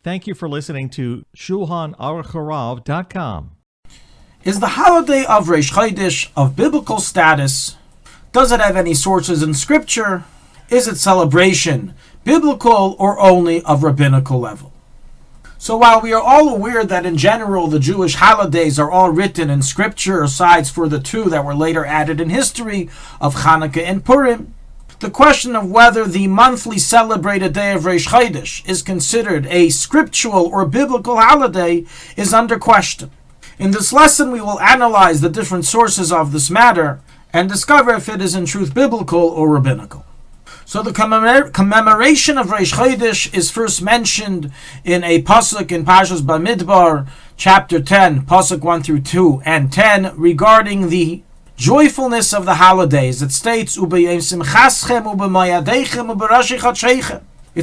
Thank you for listening to Shulchanaruchharav.com. Is the holiday of Rosh Chodesh of biblical status? Does it have any sources in Scripture? Is it celebration biblical or only of rabbinical level? So while we are all aware that in general the Jewish holidays are all written in Scripture, aside for the two that were later added in history of Hanukkah and Purim, the question of whether the monthly celebrated day of Rosh Chodesh is considered a scriptural or biblical holiday is under question. In this lesson, we will analyze the different sources of this matter and discover if it is in truth biblical or rabbinical. So the commemoration of Rosh Chodesh is first mentioned in a pasuk in Parshas Bamidbar, chapter 10, pasuk 1 through 2 and 10, regarding the joyfulness of the holidays. It states, it's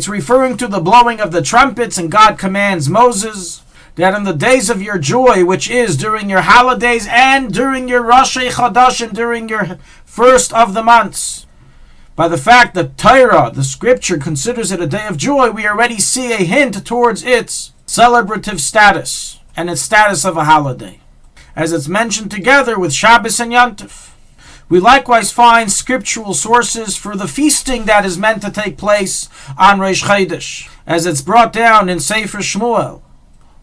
referring to the blowing of the trumpets, and God commands Moses that in the days of your joy, which is during your holidays and during your Rosh Chodesh and during your first of the months, by the fact that Torah, the scripture, considers it a day of joy, we already see a hint towards its celebrative status and its status of a holiday, as it's mentioned together with Shabbos and Yontif. We likewise find scriptural sources for the feasting that is meant to take place on Rosh Chodesh, as it's brought down in Sefer Shmuel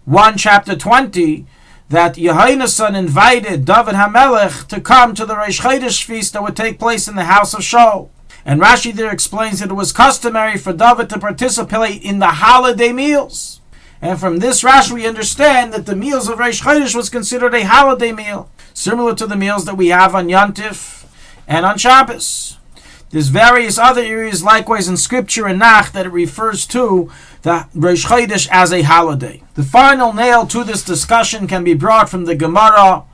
1 chapter 20, that Yehonasan invited David HaMelech to come to the Rosh Chodesh feast that would take place in the house of Shaul. And Rashi there explains that it was customary for David to participate in the holiday meals. And from this Rashi we understand that the meals of Rosh Chodesh was considered a holiday meal, similar to the meals that we have on Yontif and on Shabbos. There's various other areas likewise in Scripture and Nach that it refers to the Rosh Chodesh as a holiday. The final nail to this discussion can be brought from the Gemara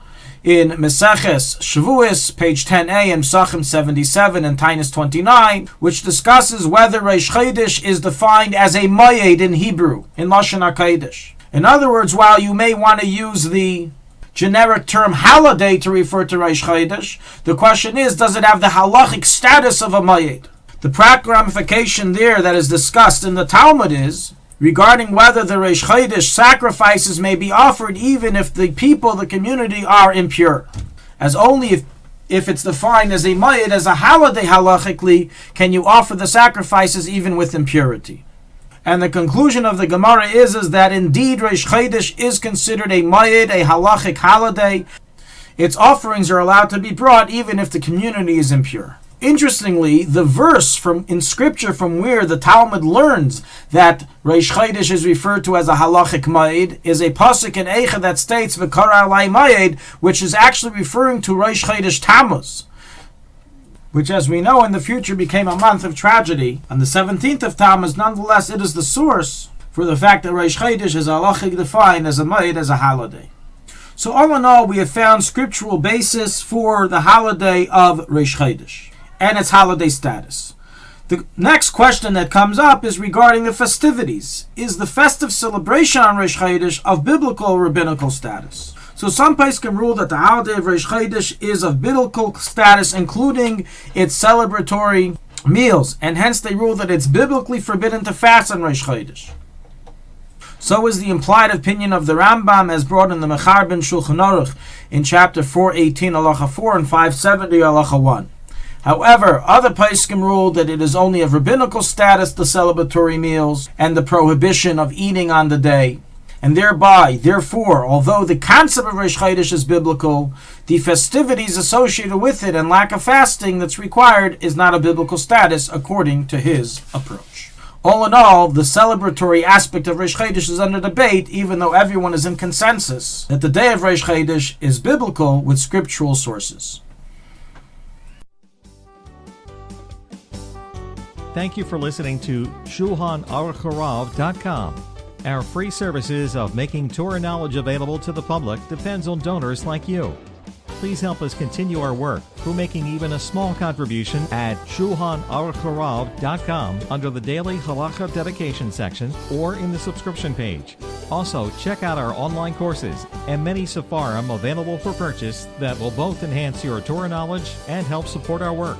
in Meseches Shavuos, page 10a, and Psachim 77 and Tainus 29, which discusses whether Rosh Chodesh is defined as a Moed in Hebrew, in Lashon HaKodesh. In other words, while you may want to use the generic term holiday to refer to Rosh Chodesh, the question is, does it have the halachic status of a Moed? The practical ramification there that is discussed in the Talmud is regarding whether the Rosh Chodesh sacrifices may be offered even if the people, the community, are impure. As only if it's defined as a Moed, as a holiday halachically, can you offer the sacrifices even with impurity. And the conclusion of the Gemara is that indeed Rosh Chodesh is considered a Moed, a halachic holiday. Its offerings are allowed to be brought even if the community is impure. Interestingly, the verse in Scripture from where the Talmud learns that Rosh Chodesh is referred to as a halachic Moed is a pasuk in Eicha that states V'kara alai Moed, which is actually referring to Rosh Chodesh Tammuz, which, as we know, in the future became a month of tragedy. On the 17th of Tammuz, nonetheless, it is the source for the fact that Rosh Chodesh is halachic defined as a Moed, as a holiday. So all in all, we have found scriptural basis for the holiday of Rosh Chodesh and its holiday status. The next question that comes up is regarding the festivities. Is the festive celebration on Rosh Chodesh of biblical or rabbinical status? So some poskim rule that the holiday of Rosh Chodesh is of biblical status, including its celebratory meals, and hence they rule that it's biblically forbidden to fast on Rosh Chodesh. So is the implied opinion of the Rambam as brought in the Mecharben Shulchanaruch in chapter 418 halacha 4 and 570 halacha 1. However, other poskim rule that it is only of rabbinical status, the celebratory meals, and the prohibition of eating on the day. And therefore, although the concept of Rosh Chodesh is biblical, the festivities associated with it and lack of fasting that's required is not a biblical status according to his approach. All in all, the celebratory aspect of Rosh Chodesh is under debate, even though everyone is in consensus that the day of Rosh Chodesh is biblical with scriptural sources. Thank you for listening to Shulchanaruchharav.com. Our free services of making Torah knowledge available to the public depends on donors like you. Please help us continue our work through making even a small contribution at Shulchanaruchharav.com under the Daily Halacha Dedication section or in the subscription page. Also, check out our online courses and many sefarim available for purchase that will both enhance your Torah knowledge and help support our work.